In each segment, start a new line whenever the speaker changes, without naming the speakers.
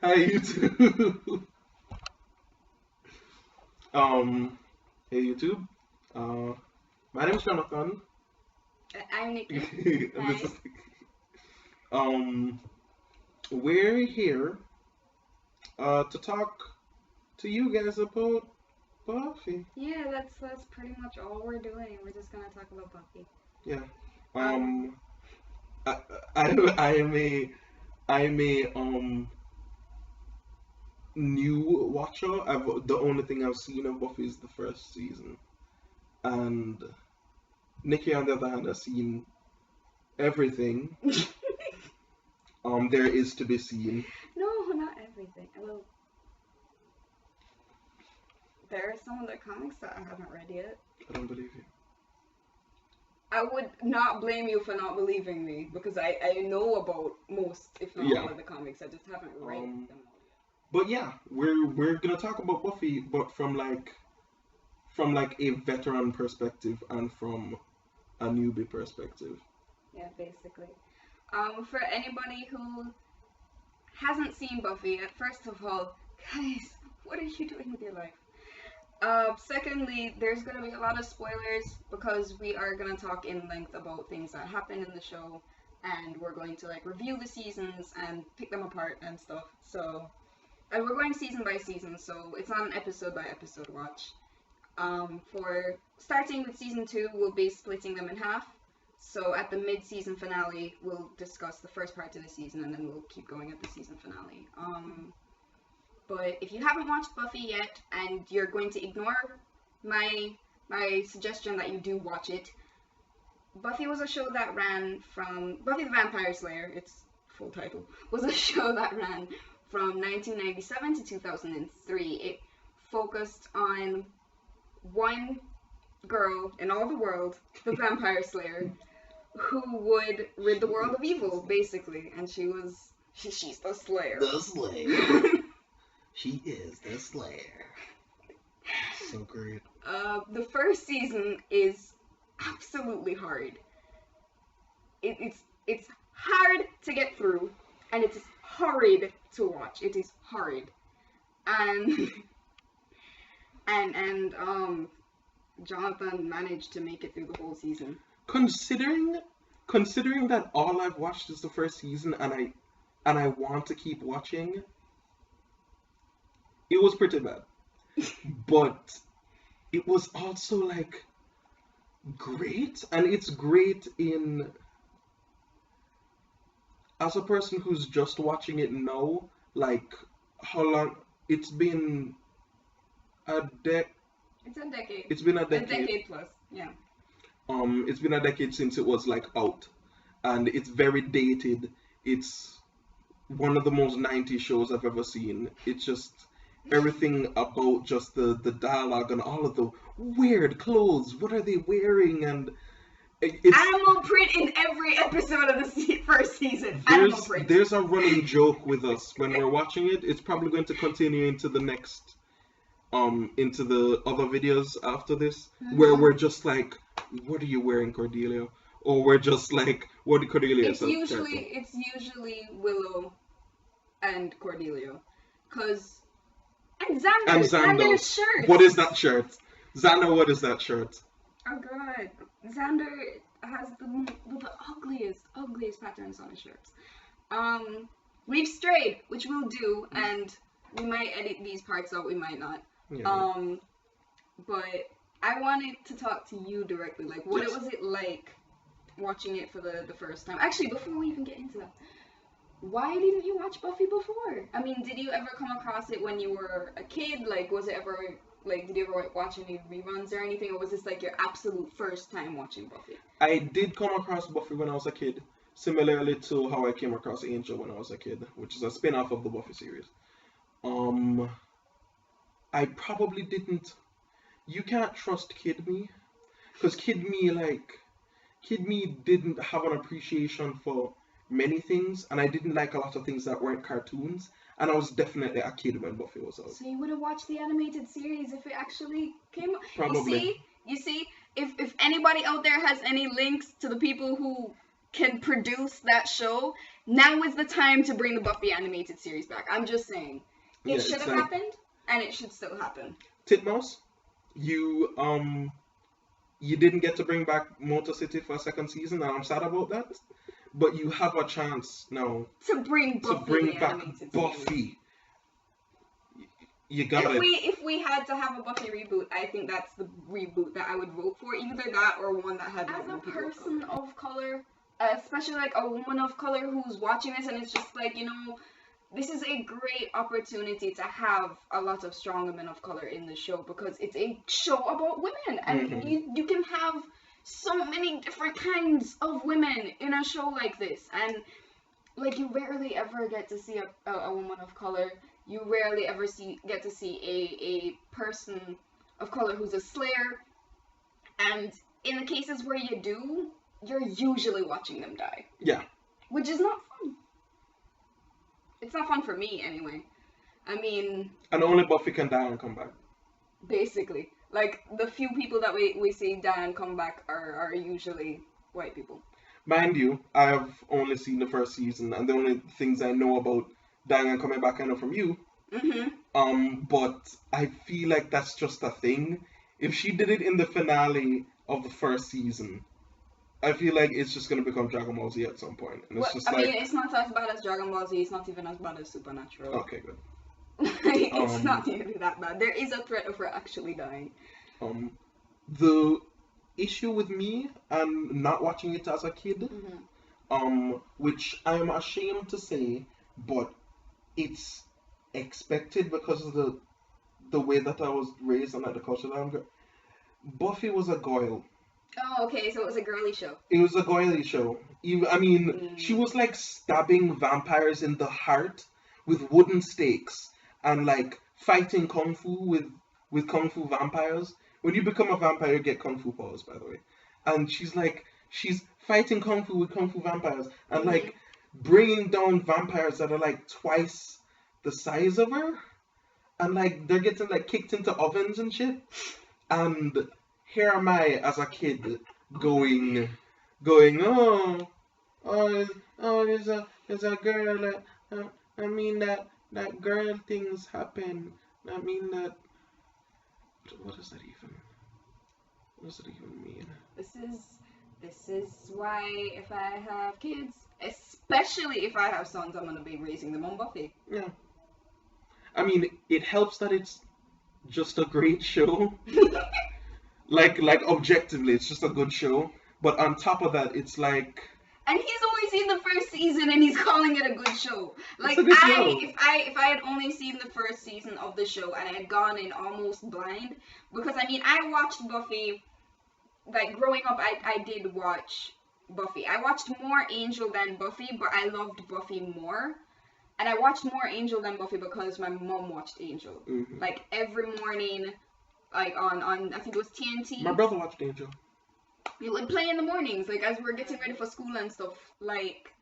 Hi YouTube. Hey YouTube. Uh, my name is Jonathan.
I'm Nikki.
And this
Hi.
is um, we're here to talk to you guys about Buffy.
Yeah, that's pretty much all we're doing. We're just gonna talk about Buffy.
Yeah.
Um,
Um, I, I am a new watcher. The only thing I've seen of Buffy is the first season, and Nikki on the other hand has seen everything there is to be seen.
no, not everything. Well, there are some of the comics that I haven't read yet.
I don't believe you.
I would not blame you for not believing me because I know about most, if not
Yeah.
all, of the comics. I just haven't read them all
But yeah, we're gonna talk about Buffy, but from like a veteran perspective and from a newbie perspective.
yet. Yeah, basically. For anybody who hasn't seen Buffy, first of all, guys, what are you doing with your life? Secondly, there's gonna be a lot of spoilers because we are gonna talk in length about things that happen in the show, and we're going to like review the seasons and pick them apart and stuff. So, and we're going season by season, so it's not an episode by episode watch. For starting with season 2, we'll be splitting them in half. So at the mid-season finale, we'll discuss the first part of the season, and then we'll keep going at the season finale. But if you haven't watched Buffy yet and you're going to ignore my suggestion that you do watch it, Buffy was a show that ran from Buffy the Vampire Slayer, its full title, was a show that ran from 1997 to 2003. It focused on one girl in all the world, the Vampire Slayer, who would rid the world of evil, basically, and she's the Slayer.
The Slayer. She is the Slayer. So great.
The first season is absolutely hard. It's hard to get through, and it's horrid to watch. It is horrid, and and Jonathan managed to make it through the whole season.
Considering that all I've watched is the first season and I want to keep watching, it was pretty bad. But it was also like great, and it's great in as a person who's just watching it now, like how long it's been a
It's a decade.
it's been a
A
decade.
decade plus, yeah.
It's been a decade since it was like out, and it's very dated. It's one of the most 90s shows I've ever seen. It's just everything about just the dialogue and all of the weird clothes. What are they wearing? And it's
Animal print in every episode of the first season. Animal print.
there's a running joke with us when we're watching it. It's probably going to continue into the next into the other videos after this, where we're just like, what are you wearing, Cordelia? Or we're just like, what did Cordelia
It's
say?
usually Willow and Cordelia, cause and Xander.
And Xander.
Xander's shirt.
What is that shirt? Xander, what is that shirt?
Oh god, Xander has the ugliest patterns on his shirts. We've strayed, which we'll do, and we might edit these parts out. We might not.
Yeah.
But I wanted to talk to you directly. Like, what
Yes.
was it like watching it for the first time? Actually, before we even get into that, why didn't you watch Buffy before? I mean, did you ever come across it when you were a kid? Like, was it ever, like, did you ever watch any reruns or anything? Or was this, like, your absolute first time watching Buffy?
I did come across Buffy when I was a kid, similarly to how I came across Angel when I was a kid, which is a spin-off of the Buffy series. I probably didn't. You can't trust Kid Me, because Kid Me didn't have an appreciation for many things, and I didn't like a lot of things that weren't cartoons, and I was definitely a kid when Buffy was out.
So you would have watched the animated series if it actually came up.
Probably.
You see, if anybody out there has any links to the people who can produce that show, now is the time to bring the Buffy animated series back. I'm just saying. It
Yeah,
should
it's
have
like
happened, and it should still happen.
Titmouse, you didn't get to bring back Motor City for a second season, and I'm sad about that. But you have a chance now
To bring
to
Buffy
bring
the
back
animated series.
Buffy. You got it.
If we had to have a Buffy reboot, I think that's the reboot that I would vote for. Either that or one that had like, as a
people of
person
color.
of color, especially like a woman of color who's watching this, and it's just like, you know, this is a great opportunity to have a lot of strong women of color in the show, because it's a show about women, and you can have so many different kinds of women in a show like this, and like you rarely ever get to see a woman of color. You rarely ever get to see a person of color who's a slayer, and in the cases where you do, you're usually watching them die.
Yeah.
Which is not fun. It's not fun for me, anyway. I mean...
And only Buffy can die and come back.
Basically. Like, the few people that we see die and come back are usually white people.
Mind you, I have only seen the first season, and the only things I know about dying and coming back I know from you. But I feel like that's just a thing. If she did it in the finale of the first season, I feel like it's just gonna become Dragon Ball Z at some point. And it's
I mean, it's not as bad as Dragon Ball Z. It's not even as bad as Supernatural.
Okay, good.
It's not nearly that bad. There is a threat of her actually dying.
The issue with me and not watching it as a kid, which I'm ashamed to say, but it's expected because of the way that I was raised and like the culture that I'm Buffy was a goyle.
Oh, okay, so it was a girly show.
It was a goily show. I mean, she was like stabbing vampires in the heart with wooden stakes and like fighting kung fu with kung fu vampires. When you become a vampire, you get kung fu powers, by the way. And she's fighting kung fu with kung fu vampires and like bringing down vampires that are like twice the size of her, and like they're getting like kicked into ovens and shit. And here am I as a kid going, oh, there's a girl. I mean that girl things happen. I mean that. What does that even mean?
This is why if I have kids, especially if I have sons, I'm gonna be raising them on Buffy.
Yeah. I mean, it helps that it's just a great show. like objectively, it's just a good show. But on top of that, it's like.
And he's only seen the first season, and he's calling it a good show. Like
it's a good show.
if I had only seen the first season of the show and I had gone in almost blind, because I mean I watched Buffy. Like growing up, I did watch Buffy. I watched more Angel than Buffy, but I loved Buffy more. And I watched more Angel than Buffy because my mom watched Angel. Like every morning, like on I think it was TNT.
My brother watched Angel.
It would play in the mornings, like as we were getting ready for school and stuff. Like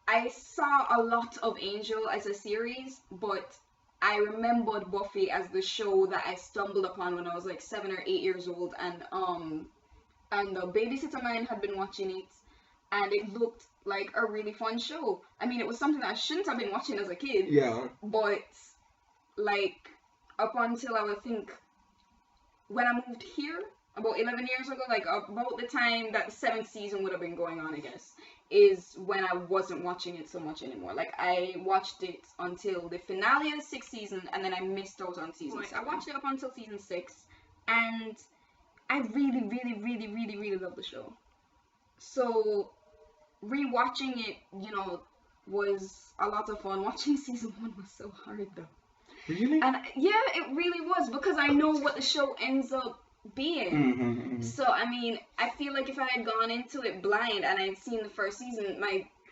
I saw a lot of Angel as a series, but I remembered Buffy as the show that I stumbled upon when I was like 7 or 8 years old, and the babysitter of mine had been watching it, and it looked like a really fun show. I mean, it was something that I shouldn't have been watching as a kid.
Yeah.
But like up until I would think when I moved here about 11 years ago, like about the time that the 7th season would have been going on, I guess, is when I wasn't watching it so much anymore. Like I watched it until the finale of the 6th season, and then I missed out on season 6. I watched it up until season 6, and I really, really, really, really, really love the show. So rewatching it, you know, was a lot of fun. Watching season 1 was so hard though.
Really?
And yeah, it really was, because I know what the show ends up being. So I mean, I feel like if I had gone into it blind and I'd seen the first season,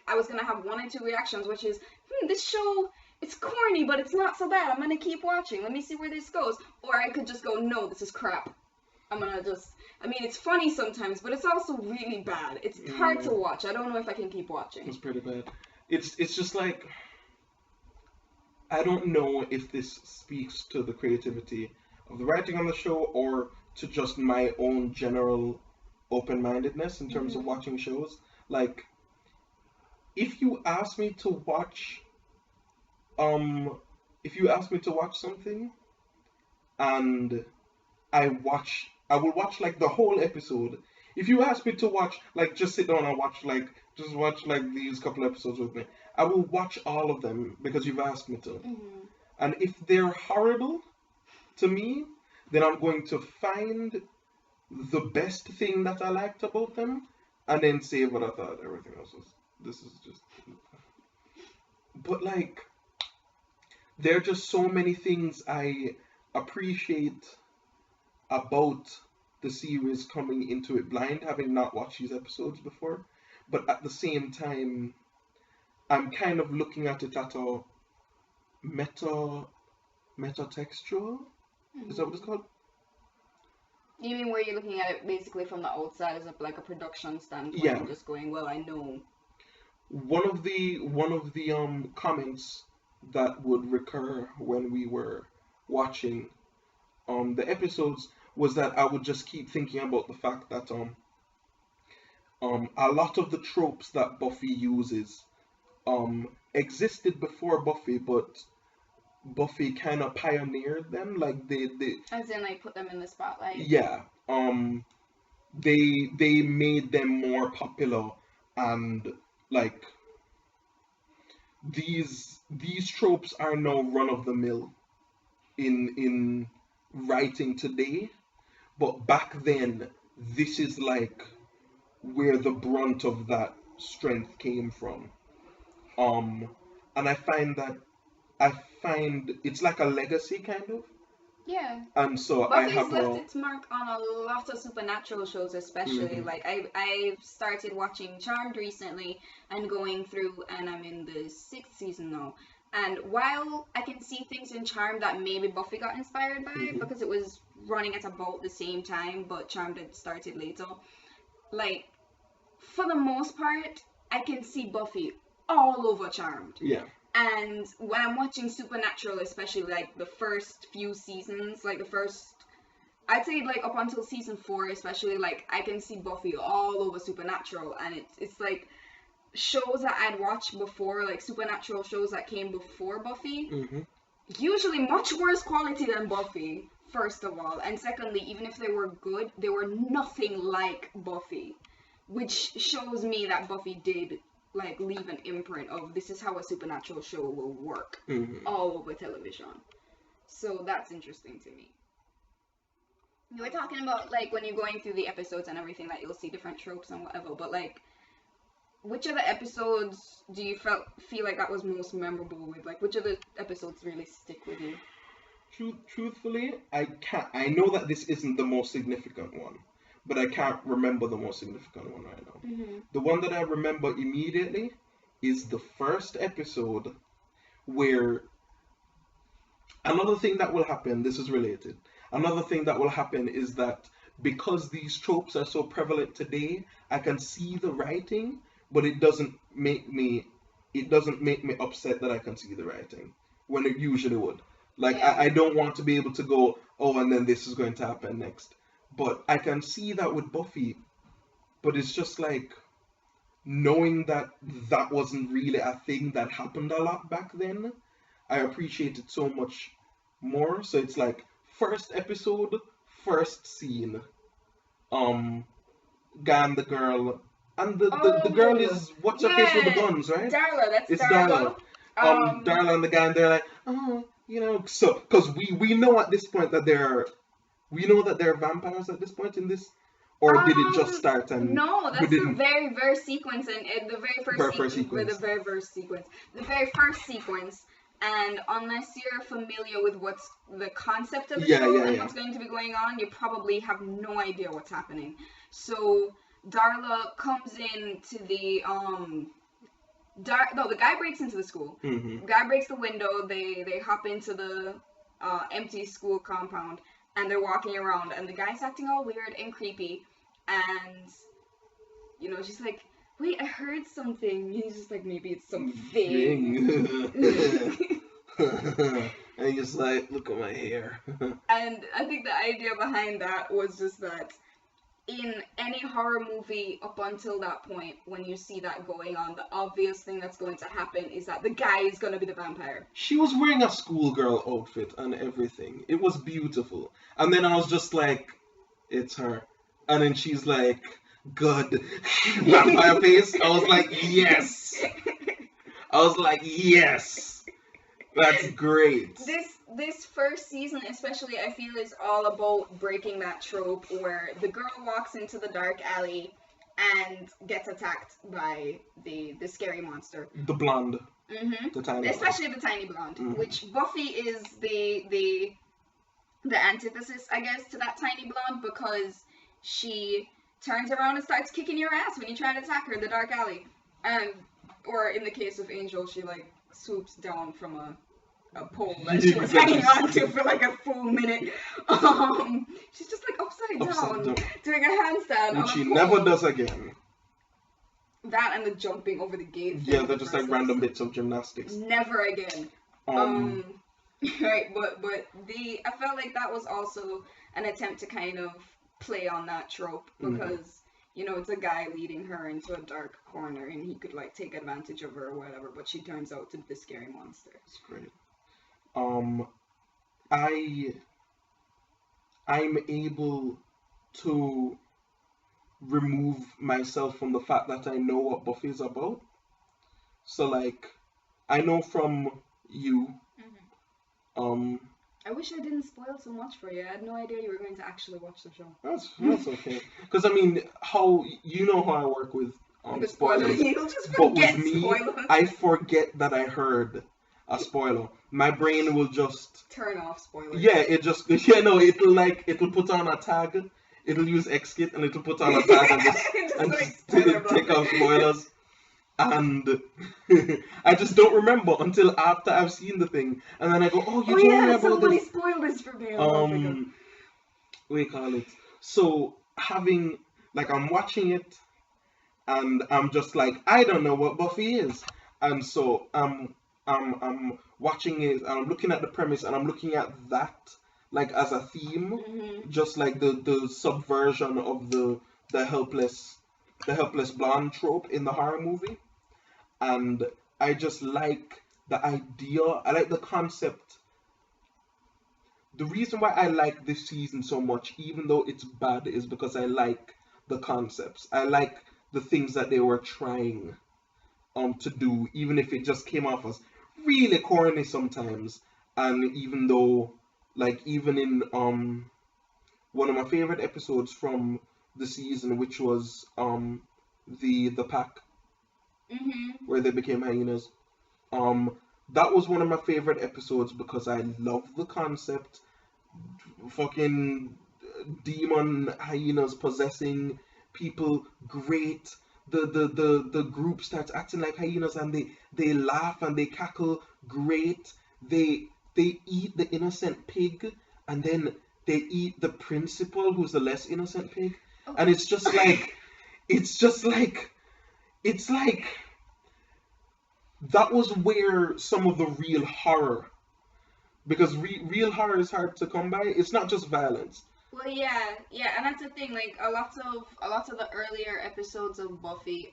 I was gonna have 1 or 2 reactions, which is, this show, it's corny, but it's not so bad. I'm gonna keep watching. Let me see where this goes. Or I could just go, no, this is crap. I'm gonna just. I mean, it's funny sometimes, but it's also really bad. It's hard to watch. I don't know if I can keep watching.
It's pretty bad. It's just like, I don't know if this speaks to the creativity of the writing on the show or to just my own general open-mindedness in terms of watching shows. Like, if you ask me to watch, um, if you ask me to watch something and I will watch like the whole episode. If you ask me to watch, like, just sit down and watch, like, just watch like these couple episodes with me, I will watch all of them because you've asked me to.
Mhm.
And if they're horrible to me, then I'm going to find the best thing that I liked about them and then say what I thought everything else was. This is just. But, like, there are just so many things I appreciate about the series coming into it blind, having not watched these episodes before. But at the same time, I'm kind of looking at it at a meta metatextual. Is that what it's
Mhm.
called?
You mean where you're looking at it basically from the outside as like a production standpoint
Yeah.
and just going, well, I know.
One of the comments that would recur when we were watching the episodes was that I would just keep thinking about the fact that a lot of the tropes that Buffy uses existed before Buffy, but Buffy kind of pioneered them. Like they
As in, like, put them in the spotlight.
yeah, they made them more popular, and like these tropes are now run of the mill in writing today. But back then, this is like where the brunt of that strength came from. Um, and I find it's like a legacy kind of,
Yeah.
and so I
Buffy's
have
left
a.
its mark on a lot of supernatural shows, especially.
Mhm.
Like, I've started watching Charmed recently and going through, and I'm in the 6th season now. And while I can see things in Charmed that maybe Buffy got inspired by
Mhm.
because it was running at about the same time, but Charmed had started later, like, for the most part, I can see Buffy all over Charmed.
Yeah.
And when I'm watching Supernatural, especially like the first few seasons, like the first, I'd say like up until season 4, especially, like I can see Buffy all over Supernatural, and it's like shows that I'd watched before, like Supernatural shows that came before Buffy,
Mhm.
usually much worse quality than Buffy. First of all, and secondly, even if they were good, they were nothing like Buffy, which shows me that Buffy did like leave an imprint of this is how a supernatural show will work
Mhm.
all over television. So that's interesting to me. You were talking about like when you're going through the episodes and everything that you'll see different tropes and whatever, but like which of the episodes do you feel like that was most memorable with? Like which of the episodes really stick with you?
Truthfully, I can't. I know that this isn't the most significant one, but I can't remember the most significant one right now.
Mhm.
The one that I remember immediately is the first episode where another thing that will happen. This is related. Another thing that will happen is that because these tropes are so prevalent today, I can see the writing, but it doesn't make me upset that I can see the writing when it usually would. Like
Yeah.
I don't want to be able to go, oh, and then this is going to happen next. But I can see that with Buffy, but it's just like knowing that that wasn't really a thing that happened a lot back then. I appreciate it so much more. So it's like first episode, first scene, um, guy and the girl, and the girl
Oh,
is what's her face with the
yeah,
guns, right?
Darla. That's
It's Darla.
Darla. Um,
Darla and the guy, and they're like, oh, so because we know at this point that they're vampires at this point in this, or did it just start and
no,
we
that's the
didn't
very first sequence, and the very first
very first sequence?
the very first sequence. And unless you're familiar with what's the concept of the
Yeah,
show
yeah,
and
yeah.
what's going to be going on, you probably have no idea what's happening. So Darla comes into the no, the guy breaks into the school.
Hmm.
Guy breaks the window. They hop into the empty school compound, and they're walking around, and the guy's acting all weird and creepy, and she's like, "Wait, I heard something." And he's just like, "Maybe it's something."
Thing. And just like, look at my hair.
And I think the idea behind that was just that in any horror movie up until that point, when you see that going on, the obvious thing that's going to happen is that the guy is going to be the vampire.
She was wearing a schoolgirl outfit and everything. It was beautiful. And then I was just like, it's her. And then she's like, good. Vampire face. I was like, yes. I was like, yes. That's great.
This first season especially, I feel, is all about breaking that trope where the girl walks into the dark alley and gets attacked by the scary monster.
The blonde.
Mm-hmm.
The tiny
especially the tiny blonde, which Buffy is the antithesis, I guess, to that tiny blonde, because she turns around and starts kicking your ass when you try to attack her in the dark alley. Or in the case of Angel, she like swoops down from a pole that she was hanging on to for like a full minute. She's just like upside down, doing a handstand.
Which she never does again.
That and the jumping over the gate.
Yeah, they're just like random bits of gymnastics.
Never again. Right, but I felt like that was also an attempt to kind of play on that trope, because you know, it's a guy leading her into a dark corner and he could like take advantage of her or whatever, but she turns out to be the scary monster.
That's great. I'm able to remove myself from the fact that I know what Buffy is about. So like, I know from you,
I wish I didn't spoil so much for you. I had no idea you were going to actually watch the show.
That's okay. Because I mean, how I work with spoilers.
You'll just
but
forget
with me,
spoilers.
I forget that I heard a spoiler. My brain will just
turn off spoilers.
Yeah, it'll put on a tag. It'll use Xkit and it'll put on a tag and just take off spoilers. And I just don't remember until after I've seen the thing, and then I go, "Oh, you told me about
somebody
this."
spoiled this for me.
We call it. So having I'm watching it, and I'm just like, I don't know what Buffy is, and so I'm watching it, and I'm looking at the premise, and I'm looking at that as a theme, just like the subversion of the helpless blonde trope in the horror movie. And I just like the idea, I like the concept. The reason why I like this season so much, even though it's bad, is because I like the concepts. I like the things that they were trying to do, even if it just came off as really corny sometimes. And even though, even in one of my favorite episodes from the season, which was the pack, where they became hyenas. That was one of my favorite episodes because I love the concept. Fucking demon hyenas possessing people, great. The group starts acting like hyenas and they laugh and they cackle, great. They eat the innocent pig and then they eat the principal, who's the less innocent pig. And it's like that was where some of the real horror, because real horror is hard to come by. It's not just violence.
Well, yeah, and that's the thing. A lot of the earlier episodes of Buffy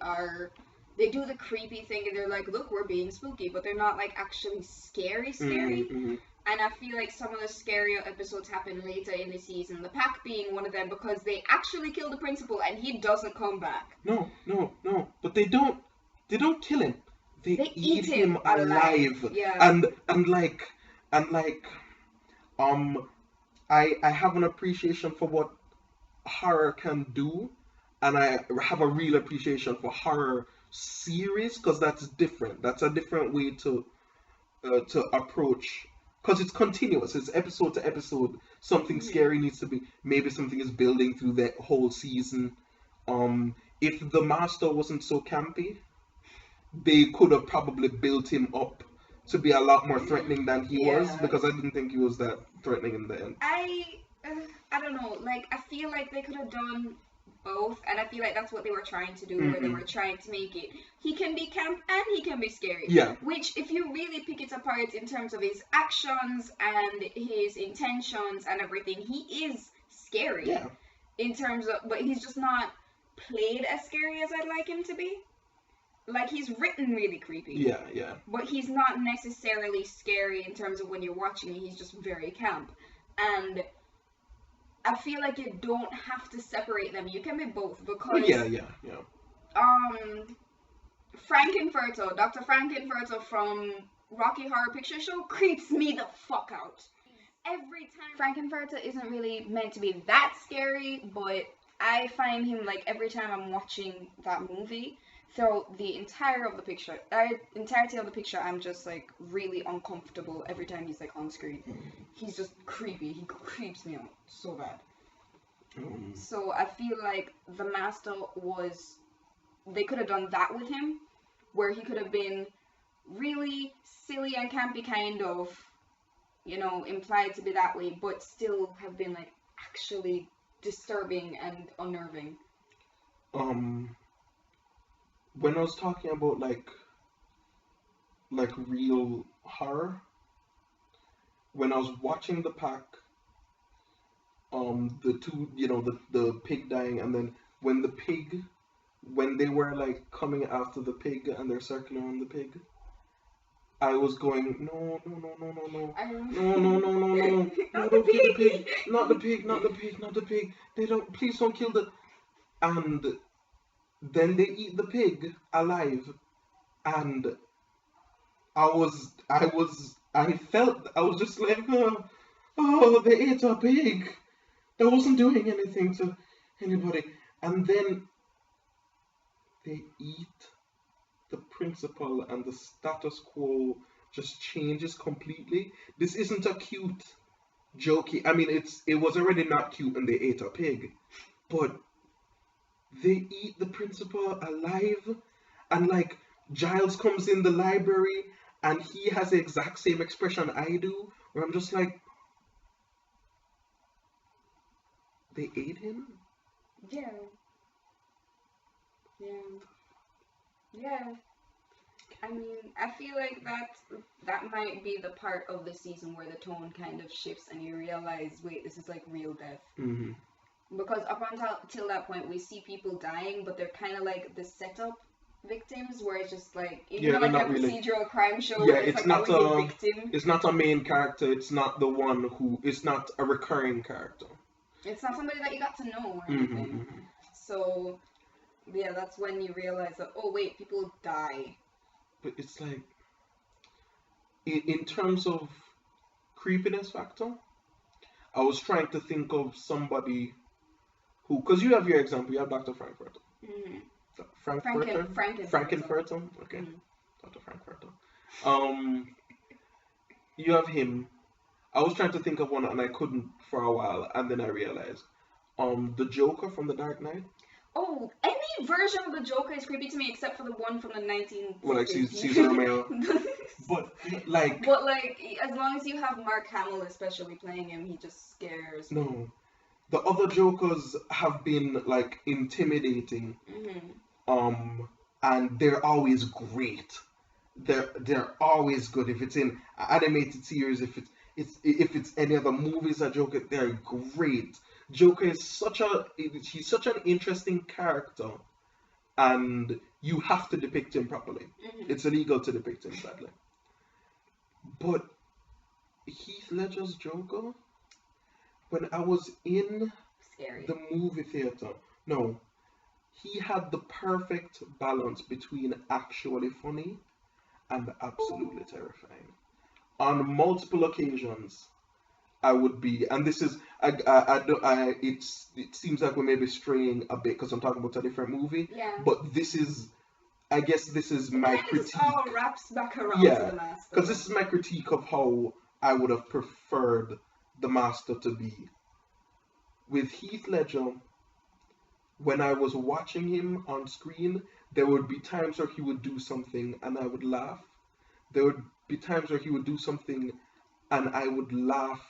they do the creepy thing, and they're like, look, we're being spooky, but they're not actually scary. And I feel like some of the scarier episodes happen later in the season, the pack being one of them, because they actually kill the principal and he doesn't come back.
No. But they don't kill him. They eat him alive.
Yeah.
I have an appreciation for what horror can do, and I have a real appreciation for horror series, because that's different. That's a different way to approach. Because it's continuous, it's episode to episode. Something scary needs to be, maybe something is building through the whole season. If the master wasn't so campy, they could have probably built him up to be a lot more threatening than he was, because I didn't think he was that threatening in the end.
I don't know, I feel like they could have done both, and I feel like that's what they were trying to do, where they were trying to make it, he can be camp and he can be scary.
Yeah.
Which, if you really pick it apart in terms of his actions and his intentions and everything, he is scary.
Yeah.
in terms of, but he's just not played as scary as I'd like him to be. Like, he's written really creepy.
Yeah, yeah.
But he's not necessarily scary in terms of when you're watching it, he's just very camp. And I feel like you don't have to separate them. You can be both, because
Yeah.
Frankenfurter, Dr. Frankenfurter from Rocky Horror Picture Show creeps me the fuck out. Every time Frankenfurter isn't really meant to be that scary, but I find him, like, every time I'm watching that movie, throughout the entirety of the picture, I'm just, like, really uncomfortable every time he's, like, on screen. He's just creepy. He creeps me out so bad. So I feel like the Master was, they could have done that with him, where he could have been really silly and campy, kind of, you know, implied to be that way, but still have been, like, actually disturbing and unnerving.
When I was talking about like real horror, when I was watching the pack, the two, you know, the pig dying, and then when they were like coming after the pig and they're circling around the pig, I was going, no, don't kill the pig, not the pig, please don't kill the, and then they eat the pig alive, and I was just like, oh, they ate a pig. That wasn't doing anything to anybody. And then they eat the principal, and the status quo just changes completely. This isn't a cute, jokey. I mean, it was already not cute when they ate a pig, but they eat the principal alive, and like Giles comes in the library and he has the exact same expression I do, where I'm just like, they ate him?
Yeah. I mean, I feel like that might be the part of the season where the tone kind of shifts and you realize, wait, this is like real death.
Mm-hmm.
Because up until that point, we see people dying, but they're kind of like the setup victims, where it's just like, you know, like a procedural crime show.
Yeah,
where
it's
like
not
a victim.
It's not a main character. It's not the one who. It's not a recurring character.
It's not somebody that you got to know or anything. So, yeah, that's when you realize that, oh wait, people die.
But it's like, in terms of creepiness factor, I was trying to think of somebody who, because you have your example, you have Dr. Frankfurter. Frankenfurter? Okay. Dr. Frankfurter. You have him. I was trying to think of one and I couldn't for a while, and then I realized, the Joker from The Dark Knight.
Oh, any version of the Joker is creepy to me except for the one from the 1960s.
Well, like Caesar Romero. But like,
as long as you have Mark Hamill especially playing him, he just scares me.
No. The other Jokers have been like intimidating. And they're always great. They're always good. If it's in animated series, if it's any other movies, Joker, they're great. Joker is he's such an interesting character, and you have to depict him properly. It's illegal to depict him badly. But Heath Ledger's Joker, when I was in the movie theater, no, he had the perfect balance between actually funny and absolutely terrifying. On multiple occasions, I would be, and this is, it seems like we may be straying a bit because I'm talking about a different movie.
Yeah.
But this is, I guess this is my critique.
It all wraps back around to the Master.
Because this is my critique of how I would have preferred the Master to be. With Heath Ledger, when I was watching him on screen, there would be times where he would do something and I would laugh. There would be times where he would do something and I would laugh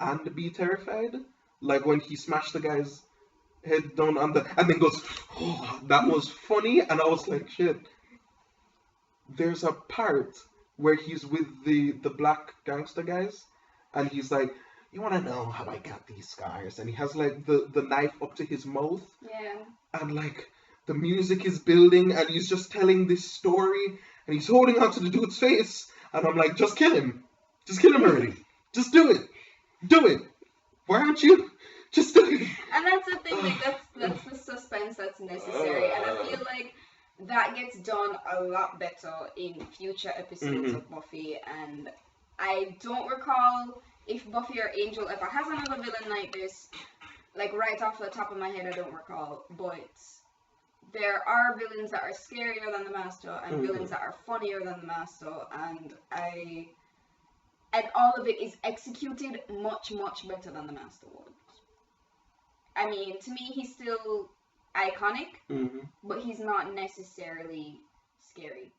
and be terrified. Like when he smashed the guy's head down and then goes, oh, that was funny. And I was like, shit. There's a part where he's with the black gangster guys and he's like, you want to know how I got these scars? And he has like the knife up to his mouth,
Yeah.
and like the music is building, and he's just telling this story, and he's holding on to the dude's face, and I'm like, just kill him already, just do it, why aren't you just do it?
And that's the thing, like that's the suspense that's necessary, and I feel like that gets done a lot better in future episodes of Buffy. And I don't recall if Buffy or Angel ever has another villain like this. Like right off the top of my head, I don't recall, but there are villains that are scarier than the Master, and villains that are funnier than the Master, and all of it is executed much, much better than the Master was. I mean, to me, he's still iconic, but he's not necessarily scary.